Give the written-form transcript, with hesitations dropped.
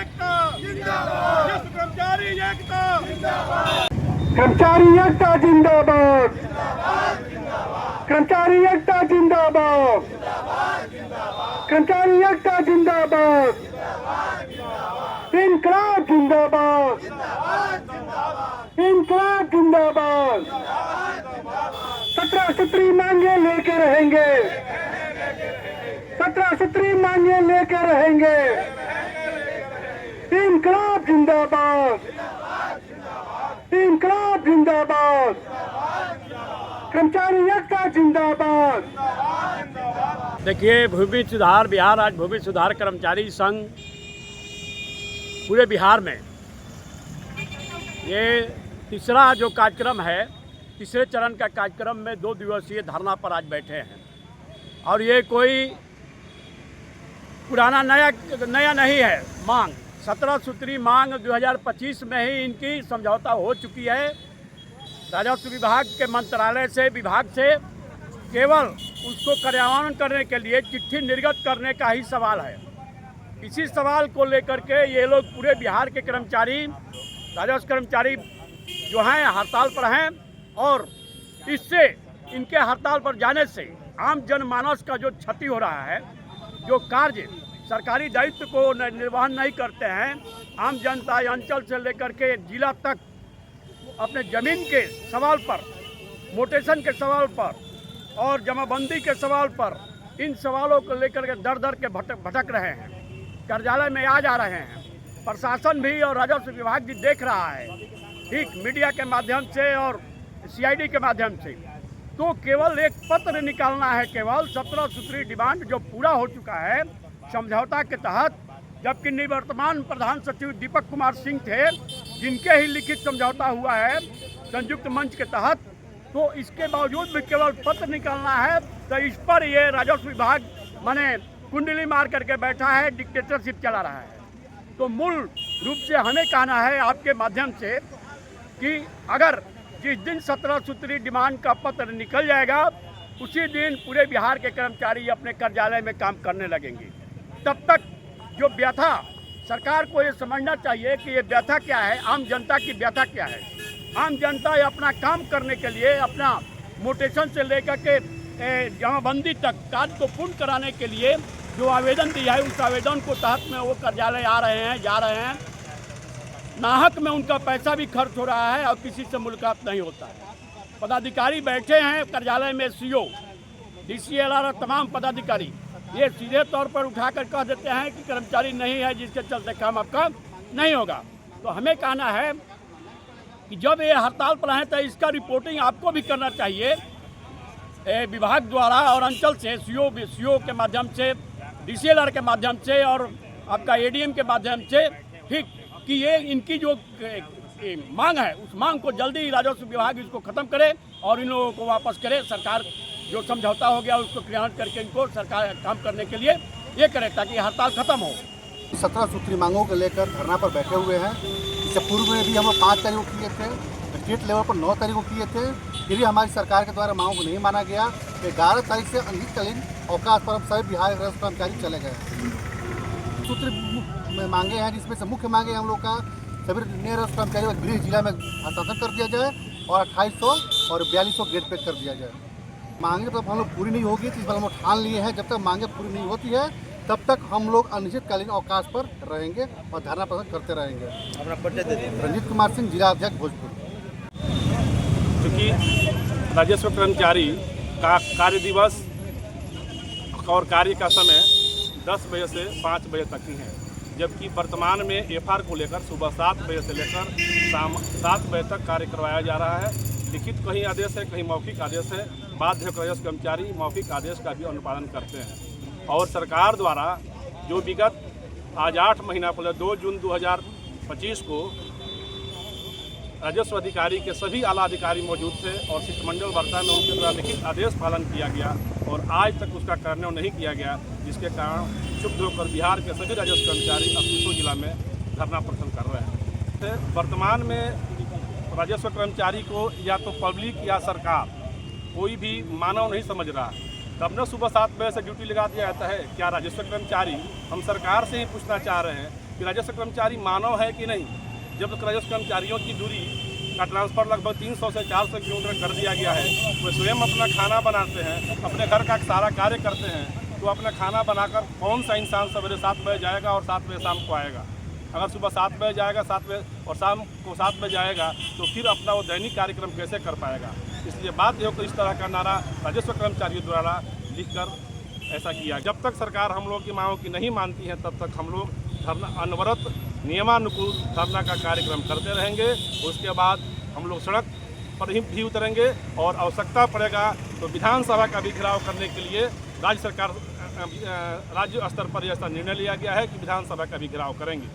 एकता जिंदाबाद, कर्मचारी एकता जिंदाबाद, कर्मचारी एकता जिंदाबाद, कर्मचारी एकता जिंदाबाद, कर्मचारी एकता जिंदाबाद, इनकलाब जिंदाबाद, इनकलाब जिंदाबाद, 17 सूत्री मांगे लेके रहेंगे, 17 सूत्री मांगे लेके रहेंगे, इनकलाब जिंदाबाद, इनकलाब जिंदाबाद, कर्मचारी एकता जिंदाबाद। देखिए, भूमि सुधार बिहार आज भूमि सुधार कर्मचारी संघ पूरे बिहार में ये तीसरा जो कार्यक्रम है, तीसरे चरण का कार्यक्रम में 2 दिवसीय धरना पर आज बैठे हैं। और ये कोई पुराना नया नहीं है। मांग 17 सूत्री मांग 2025 में ही इनकी समझौता हो चुकी है। राजस्व विभाग के मंत्रालय से, विभाग से केवल उसको कार्यान्वयन करने के लिए चिट्ठी निर्गत करने का ही सवाल है। इसी सवाल को लेकर के ये लोग पूरे बिहार के कर्मचारी, राजस्व कर्मचारी जो हैं हड़ताल पर हैं। और इससे इनके हड़ताल पर जाने से आम जनमानस का जो क्षति हो रहा है, जो कार्य सरकारी दायित्व को निर्वहन नहीं करते हैं, आम जनता अंचल से लेकर के जिला तक अपने ज़मीन के सवाल पर, मोटेशन के सवाल पर और जमाबंदी के सवाल पर, इन सवालों को लेकर के दर दर के भटक रहे हैं। कार्यालय में आ जा रहे हैं। प्रशासन भी और राजस्व विभाग भी देख रहा है, ठीक मीडिया के माध्यम से और CID के माध्यम से। तो केवल एक पत्र निकालना है, केवल 17 सूत्री डिमांड जो पूरा हो चुका है समझौता के तहत। जबकि निवर्तमान प्रधान सचिव दीपक कुमार सिंह थे, जिनके ही लिखित समझौता हुआ है संयुक्त मंच के तहत। तो इसके बावजूद भी केवल पत्र निकालना है। तो इस पर ये राजस्व विभाग माने कुंडली मार करके बैठा है, डिक्टेटरशिप चला रहा है। तो मूल रूप से हमें कहना है आपके माध्यम से कि अगर जिस दिन 17 सूत्री डिमांड का पत्र निकल जाएगा, उसी दिन पूरे बिहार के कर्मचारी अपने कार्यालय में काम करने लगेंगे। तब तक जो व्यथा, सरकार को ये समझना चाहिए कि ये व्यथा क्या है, आम जनता की व्यथा क्या है। आम जनता अपना काम करने के लिए, अपना मोटेशन से लेकर के जमाबंदी तक कार्य को पूर्ण कराने के लिए जो आवेदन दिया है, उस आवेदन को तहत में वो कार्यालय आ रहे हैं, जा रहे हैं। नाहक में उनका पैसा भी खर्च हो रहा है और किसी से मुलाकात नहीं होता है। पदाधिकारी बैठे हैं कार्यालय में, CO, DCLR और तमाम पदाधिकारी ये सीधे तौर पर उठाकर कह देते हैं कि कर्मचारी नहीं है, जिसके चलते काम आपका नहीं होगा। तो हमें कहना है कि जब ये हड़ताल पर हैं तो इसका रिपोर्टिंग आपको भी करना चाहिए विभाग द्वारा और अंचल से, CO के माध्यम से, DCLR के माध्यम से और आपका ADM के माध्यम से, ठीक, कि ये इनकी जो मांग है उस मांग को जल्दी राजस्व विभाग इसको ख़त्म करे और इन लोगों को वापस करे। सरकार जो समझौता हो गया उसको क्रियान्वित करके इनको सरकार काम करने के लिए ये करे ताकि हड़ताल खत्म हो। 17 सूत्री मांगों को लेकर धरना पर बैठे हुए हैं। इससे पूर्व में भी हम लोग 5 तारीख को किए थे, स्टेट लेवल पर 9 तारीख को किए थे। फिर भी हमारी सरकार के द्वारा मांगों को नहीं माना गया। 11 तारीख से अनिश्चितकालीन अवकाश पर हम सभी बिहार के राजस्व कर्मचारी चले गए। सूत्र मांगे हैं, जिसमें से मुख्य मांगे हम लोग का सभी नए राजस्व कर्मचारियों को गृह जिला में हस्तांतरण कर दिया जाए और 2800 और 4200 गेट पे कर दिया जाए। मांगे तो हम लोग पूरी नहीं होगी, तो इस बार हम लोग ठान लिए हैं जब तक मांगे पूरी नहीं होती है तब तक हम लोग अनिश्चितकालीन अवकाश पर रहेंगे और धरना प्रदर्शन करते रहेंगे। अपना परिचय दे दें। रंजीत कुमार सिंह, जिला अध्यक्ष भोजपुर। क्योंकि राजस्व कर्मचारी का कार्य दिवस और कार्य का समय 10 बजे से 5 बजे तक ही है, जबकि वर्तमान में FR को लेकर सुबह 7 बजे से लेकर शाम 7 बजे तक कार्य करवाया जा रहा है। लिखित कहीं आदेश है, कहीं मौखिक आदेश है। बाध्य होकर राजस्व कर्मचारी मौखिक आदेश का भी अनुपालन करते हैं। और सरकार द्वारा जो विगत आज 8 महीना पहले 2 जून 2025 को राजस्व अधिकारी के सभी आला अधिकारी मौजूद थे और शिष्टमंडल वार्ता में उनके द्वारा लिखित आदेश पालन किया गया और आज तक उसका कार्यान्वयन नहीं किया गया, जिसके कारण क्षुब्ध होकर बिहार के सभी राजस्व कर्मचारी अब 300 जिला में धरना प्रदर्शन कर रहे हैं। वर्तमान में राजस्व कर्मचारी को या तो पब्लिक या सरकार कोई भी मानव नहीं समझ रहा। तब न सुबह 7 बजे से ड्यूटी लगा दिया जाता है। क्या राजस्व कर्मचारी, हम सरकार से ही पूछना चाह रहे हैं कि राजस्व कर्मचारी मानव है कि नहीं। जब तक राजस्व कर्मचारियों की दूरी का ट्रांसफ़र लगभग 300 से 400 किलोमीटर कर दिया गया है, वे स्वयं अपना खाना बनाते हैं, अपने घर का सारा कार्य करते हैं, तो अपना खाना बनाकर कौन सा इंसान सवेरे 7 बजे जाएगा और 7 बजे शाम को आएगा। अगर सुबह 7 बजे जाएगा 7 बजे और शाम को 7 बजे जाएगा तो फिर अपना वो दैनिक कार्यक्रम कैसे कर पाएगा। इसलिए बात यह इस तरह का नारा राजस्व कर्मचारियों द्वारा लिखकर ऐसा किया। जब तक सरकार हम लोग की मांगों की नहीं मानती है तब तक हम लोग धरना अनवरत नियमानुकूल धरना का कार्यक्रम करते रहेंगे। उसके बाद हम लोग सड़क पर ही भी उतरेंगे और आवश्यकता पड़ेगा तो विधानसभा का भी घेराव करने के लिए राज्य स्तर पर ऐसा निर्णय लिया गया है कि विधानसभा का भी घेराव करेंगे।